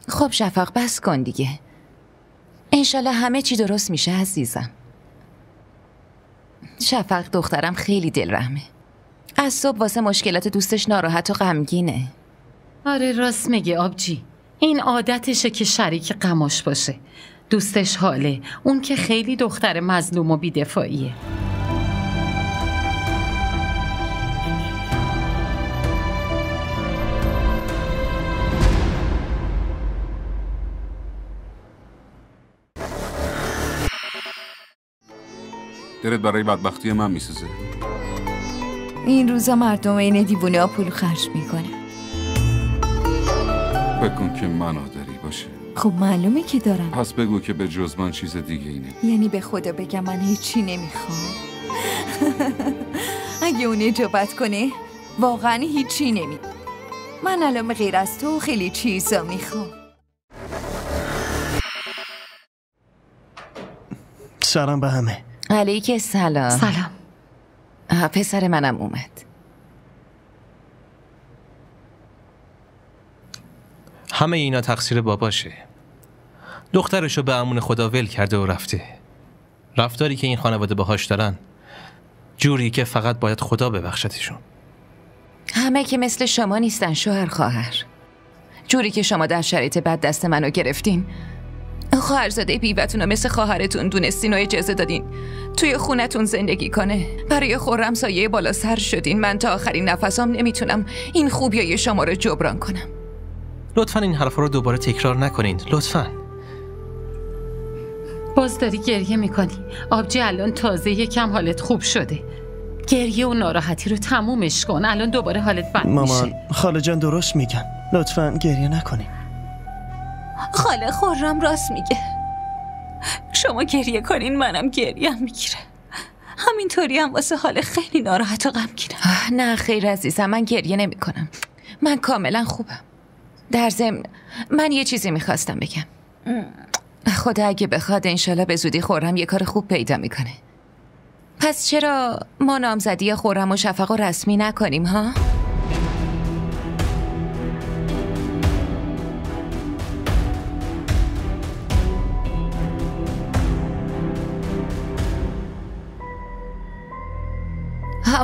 خب شفق بس کن دیگه. انشالله همه چی درست میشه عزیزم. شفق دخترم خیلی دلرحمه. از صبح واسه مشکلات دوستش ناراحت و غمگینه. آره راست میگه آبجی. این عادتشه که شریک غمش باشه. دوستش حاله. اون که خیلی دختر مظلوم و بی‌دفاعیه. دلت برای بدبختی من میسوزه. این روزا مردم این دیوونه ها پول خرج میکنه. فکر کن که منادری باشه. خب معلومه که دارم. پس بگو که به جز من چیز دیگه اینه. یعنی به خدا بگم من هیچی نمیخوام؟ اگه اون اجابت کنه واقعا هیچی نمی. من الان غیر از تو خیلی چیزا میخوام. سلام به همه. علیک سلام. سلام. پسر منم اومد. همه اینا تقصیر باباشه. دخترشو به امون خدا ول کرده و رفته. رفتاری که این خانواده باهاش دارن جوری که فقط باید خدا ببخشتشون. همه که مثل شما نیستن شوهر خواهر. جوری که شما در شرایط بد دست منو گرفتین، خواهرزاده بیوتون مثل خواهرتون دونستین و اجازه دادین توی خونتون زندگی کنه. برای خرم سایه بالا سر شدین. من تا آخرین نفسام نمیتونم این خوبیای شما رو جبران کنم. لطفاً این حرفا رو دوباره تکرار نکنین. لطفاً. باز داری گریه میکنی. آبجی الان تازه یکم حالت خوب شده. گریه و ناراحتی رو تمومش کن. الان دوباره حالت بد میشه. مامان خاله جان درست میگن. لطفاً گریه نکنین. خاله خرم راست میگه. شما گریه کنین منم گریم میگیره. همینطوری هم واسه حال خیلی ناراحت و غمگینم. نه خیر عزیزم، من گریه نمی کنم. من کاملا خوبم. در ضمن من یه چیزی میخواستم بگم. خدا اگه بخواد انشالله به زودی خرم یه کار خوب پیدا میکنه. پس چرا ما نامزدی خرم و شفق رو رسمی نکنیم ها؟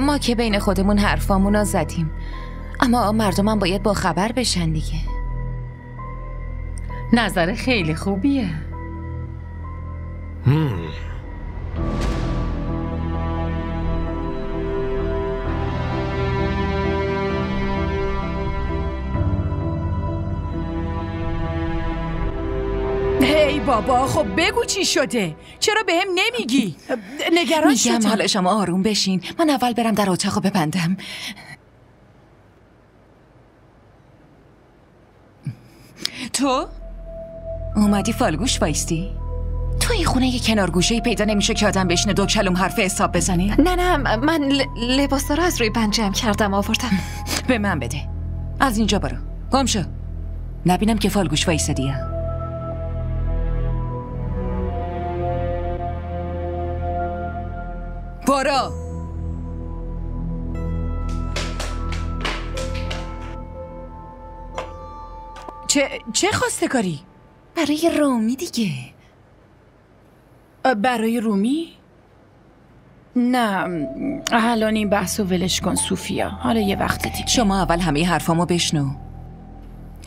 ما که بین خودمون حرفامونو زدیم، اما مردمم باید با خبر بشن دیگه. نظر خیلی خوبیه. هی بابا خب بگو چی شده؟ چرا بهم نمیگی؟ نگران شدم. میگم حالا شما آروم بشین. من اول برم در اتاقو ببندم. تو؟ اومدی فالگوش وایستی؟ تو این خونه یه کنار گوشه‌ای پیدا نمیشه که آدم بشینه دو کلم حرف حساب بزنی؟ نه من لباسا رو از روی پنجم کردم آوردم. به من بده. از اینجا برو. گم شو. نبینم که فالگوش وایسادی. برو. چه خواستگاری؟ برای رومی دیگه. برای رومی؟ نه الان این بحثو ولش کن صوفیا. حالا یه وقت دیگه. شما اول همه حرفامو بشنو.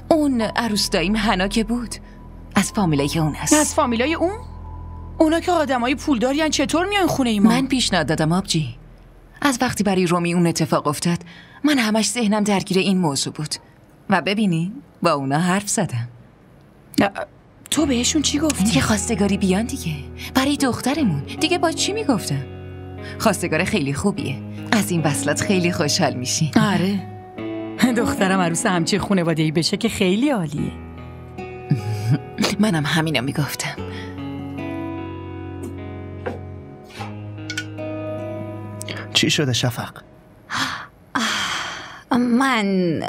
اون عروس داییم حنا که بود از فامیلای اون هست. از فامیلای اون؟ اونا که آدمای پولدارین چطور میان خونه ای ما؟ من پیشنهاد دادم آبجی. از وقتی برای رومی اون اتفاق افتاد من همش ذهنم درگیر این موضوع بود و ببینی با اونا حرف زدم. تو بهشون چی گفتی؟ دیگه خواستگاری بیان دیگه. برای دخترمون دیگه با چی میگفتم؟ خواستگار خیلی خوبیه. از این وصلات خیلی خوشحال میشی. آره دخترم عروس همچین خانواده‌ای بشه که خیلی عالیه. منم همینو میگفتم. چی شده شفق؟ من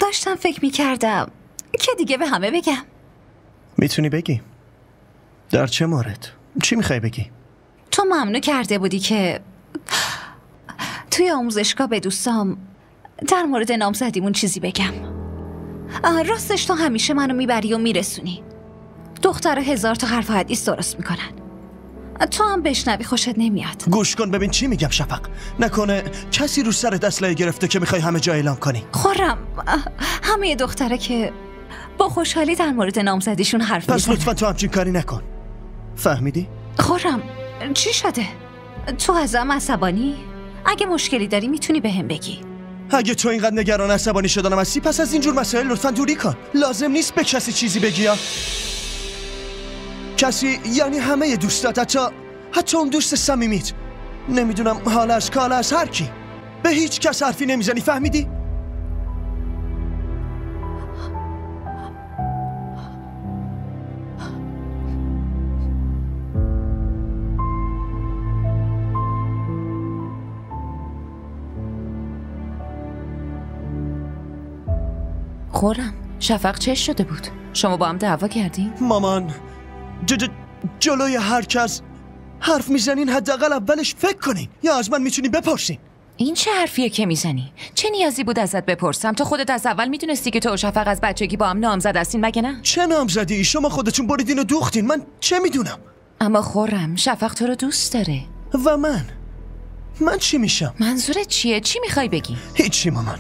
داشتم فکر میکردم که دیگه به همه بگم. میتونی بگی؟ در چه مورد؟ چی میخوای بگی؟ تو ممنوع کرده بودی که توی آموزشگاه به دوستام در مورد نامزدیمون چیزی بگم. راستش تو همیشه منو میبری و میرسونی. دختر 1000 تا حرف و حدیث درست میکنن. تو هم بشنوی خوشت نمیاد. گوش کن ببین چی میگم شفق. نکنه کسی رو سرت اسلحه گرفته که میخوای همه جا اعلام کنی. خرم، همه دختره که با خوشحالی در مورد نامزدیشون حرف پس میزنن. لطفا تو همچین کاری نکن. فهمیدی؟ خرم، چی شده؟ تو ازم عصبانی؟ اگه مشکلی داری میتونی بهم بگی. اگه تو اینقدر نگران عصبانی شدنم هستی پس از اینجور مسائل لطفا دوری کن. لازم نیست به کسی چیزی بگی. کسی یعنی همه دوستات، حتی اون دوست صمیمیت، نمیدونم حالش کالش هر کی، به هیچ کس حرفی نمیزنی. فهمیدی؟ خورم، شفق چش شده بود؟ شما با هم دعوا کردین؟ مامان جلوی هر کس حرف میزنین حداقل اولش فکر کنین یا از من میتونی بپرسین. این چه حرفیه که میزنی؟ چه نیازی بود ازت بپرسم؟ تو خودت از اول میدونستی که تو و شفق از بچگی با هم نامزد هستین مگه نه؟ چه نامزدی؟ شما خودتون بریدین و دوختین، من چه میدونم؟ اما خورم، شفق تو رو دوست داره. و من چی میشم؟ منظورت چیه؟ چی میخوای بگی؟ هیچی مامان.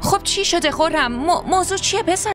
خب چی شده خورم؟ موضوع چیه پسر؟